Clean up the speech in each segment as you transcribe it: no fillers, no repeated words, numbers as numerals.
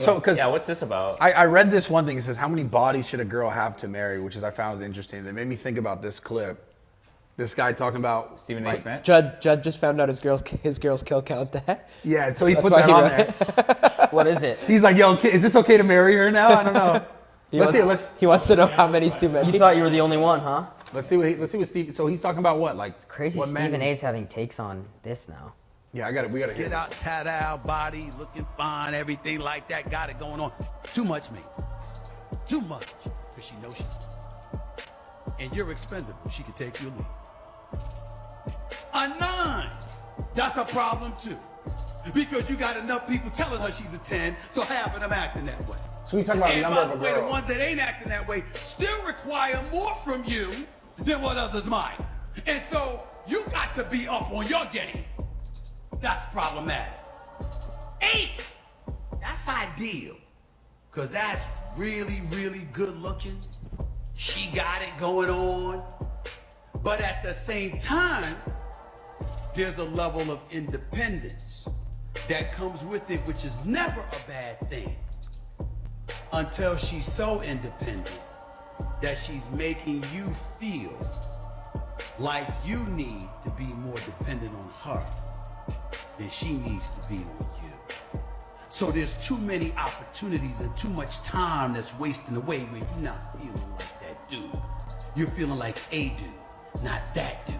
So, because what's this about? I read this one thing. It says, how many bodies should a girl have to marry? Which I found was interesting. It made me think about this clip. This guy talking about Stephen A. Smith. Judd just found out his girls kill count that. Yeah, so he put that on there. What is it? He's like, yo, is this okay to marry her now? I don't know. He wants to know how many's too many. You thought you were the only one, huh? Let's see what Steve. So he's talking about what, like Crazy. what Stephen A's having takes on this now. Yeah, we gotta hear Get out, tat out, body, looking fine, everything like that, got it going on. Too much maintenance. Too much. Because she knows she. And you're expendable. She can take you or leave. A 9. That's a problem too. Because you got enough people telling her she's a 10, so half of them acting that way. So he's talking about the number of a girl. And by the way, the ones that ain't acting that way still require more from you than what others might. And so you got to be up on your game. That's problematic. 8, that's ideal. Because that's really, really good looking. She got it going on. But at the same time, there's a level of independence that comes with it, which is never a bad thing. Until she's so independent that she's making you feel like you need to be more dependent on her than she needs to be on you. So there's too many opportunities and too much time that's wasting away where you're not feeling like that dude. You're feeling like a dude, not that dude.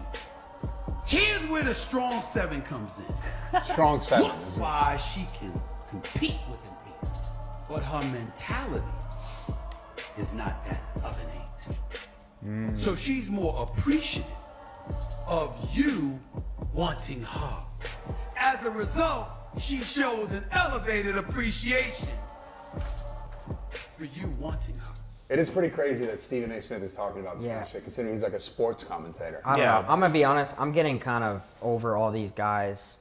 Here's where the strong 7 comes in. Strong 7. Looks why she can compete with an 8. But her mentality is not that of an 8. So she's more appreciative of you wanting her. As a result, she shows an elevated appreciation for you wanting her. It is pretty crazy that Stephen A. Smith is talking about this kind of shit, considering he's like a sports commentator. I don't know. I'm gonna be honest. I'm getting kind of over all these guys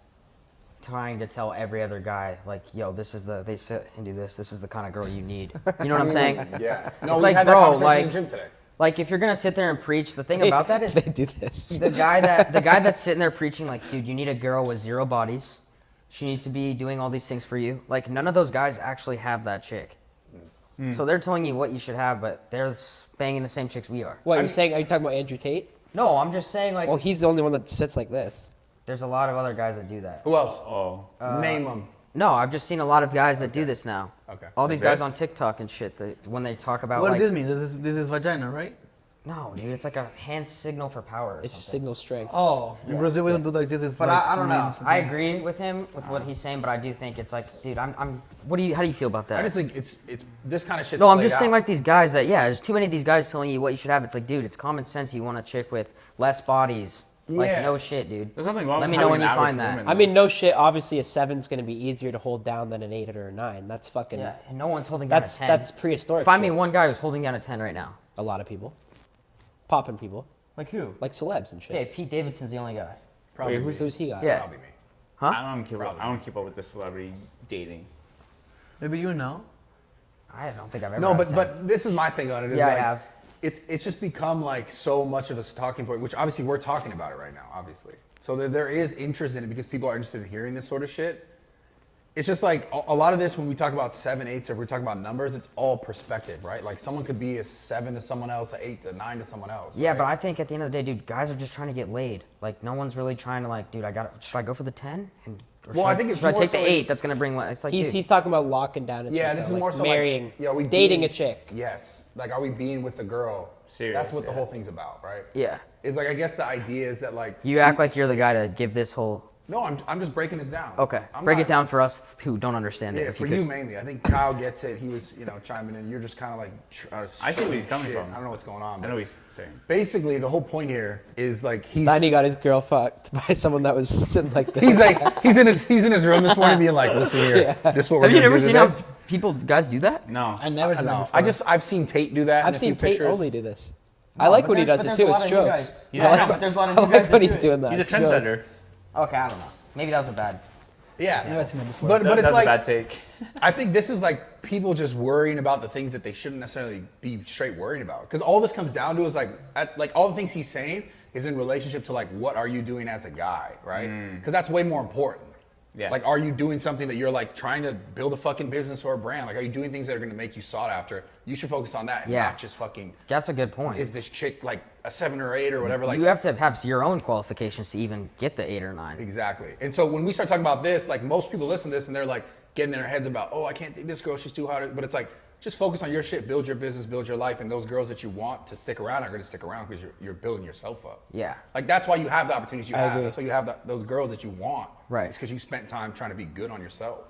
trying to tell every other guy, like, yo, they sit and do this. This is the kind of girl you need. You know what I'm saying? Yeah. No, it's we like, had that bro, conversation in the gym today. Like, if you're gonna sit there and preach, the thing about that is they do this. the guy that's sitting there preaching, like, dude, you need a girl with 0 bodies. She needs to be doing all these things for you. Like, none of those guys actually have that chick. So they're telling you what you should have, but they're banging the same chicks we are. What, are you talking about Andrew Tate? No, I'm just saying, like, Well, he's the only one that sits like this. there's a lot of other guys that do that. Who else? Oh. Name them. No, I've just seen a lot of guys that do this now. Okay. All these Like guys this? on TikTok and shit, when they talk about, What like, does this mean? This is vagina, right? no, dude, it's like a hand signal for power or It's something. signal strength. Oh, in Brazil we don't do like this. It's But like I don't know. meant to I be- agree with him with what he's saying, but I do think it's like, dude, how do you feel about that? I just think it's this kind of shit. No, I'm just saying, like, these guys that, there's too many of these guys telling you what you should have. It's like, dude, it's common sense. You want a chick with less bodies. Like, Yeah. no shit, dude. There's nothing wrong Let with me know when having you an average find that. woman, I mean, no shit. Obviously, a 7's going to be easier to hold down than an 8 or a 9. That's fucking. Yeah, and no one's holding down a 10. That's prehistoric. Find me shit. one guy who's holding down a 10 right now. A lot of people, popping people, Like who? like celebs and shit. Yeah, Pete Davidson's the only guy. Probably Wait, Who's he got? Yeah. Probably me. Huh? I don't keep up with the celebrity dating. Maybe you know. I don't think I've ever No, had a but 10. but this is my thing on it. Is Yeah, I like, have. It's just become like so much of a talking point, which obviously we're talking about it right now, obviously. So there is interest in it because people are interested in hearing this sort of shit. It's just like a lot of this when we talk about 7, 8s, or we're talking about numbers, it's all perspective, right? Like someone could be a 7 to someone else, an 8 to 9 to someone else. Yeah, right? but I think at the end of the day, dude, guys are just trying to get laid. Like, no one's really trying to, like, dude, should I go for the 10? Or Well, should I think it's should I more take so the like- 8 that's going to bring, it's like, dude, He's talking about locking down. A Yeah, chick, this though, is more so marrying, like, yeah, we dating being- a chick. Yes. Like, are we being with the girl? Serious, That's what the yeah. whole thing's about, right? yeah. Is like, I guess the idea is that like. You act like you're the guy to give this whole... No, I'm just breaking this down. Okay, I'm break not- it down for us who don't understand it. Yeah, if for you you could. mainly. I think Kyle gets it. He was, chiming in. You're just kind of like. I see where he's coming shit. from. I don't know what's going on. I know what he's saying. Basically, the whole point here is like Steiny got his girl fucked by someone that was sitting like this. He's like he's in his room this morning being like, listen here, this is what we're Have you gonna never do seen today." how guys do that? No. I never seen that No, before. I've seen Tate do that. in I've a few seen Tate pictures. only do this. I like when he does it too. It's jokes. Yeah, but there's a lot of I new guys like when that he's do it. doing that. He's a It's jokes. trendsetter. Okay, I don't know. Maybe that was a bad. Yeah, I've never seen it before. but it's That's like a bad take. I think this is like people just worrying about the things that they shouldn't necessarily be straight worried about. Because all this comes down to is like all the things he's saying is in relationship to like what are you doing as a guy, right? Because that's way more important. Yeah. Like, are you doing something that you're like trying to build a fucking business or a brand? Like, are you doing things that are going to make you sought after? You should focus on that and Yeah. not just fucking, That's a good point. is this chick like a 7 or 8 or whatever? Like, you have to have your own qualifications to even get the 8 or 9. exactly. And so when we start talking about this, like most people listen to this and they're like getting in their heads about, oh, I can't date this girl, she's too hot. But it's like, just focus on your shit, build your business, build your life, and those girls that you want to stick around are going to stick around because you're building yourself up. Yeah. Like that's why you have the opportunities you I have. agree. That's why you have those girls that you want. Right. It's because you spent time trying to be good on yourself.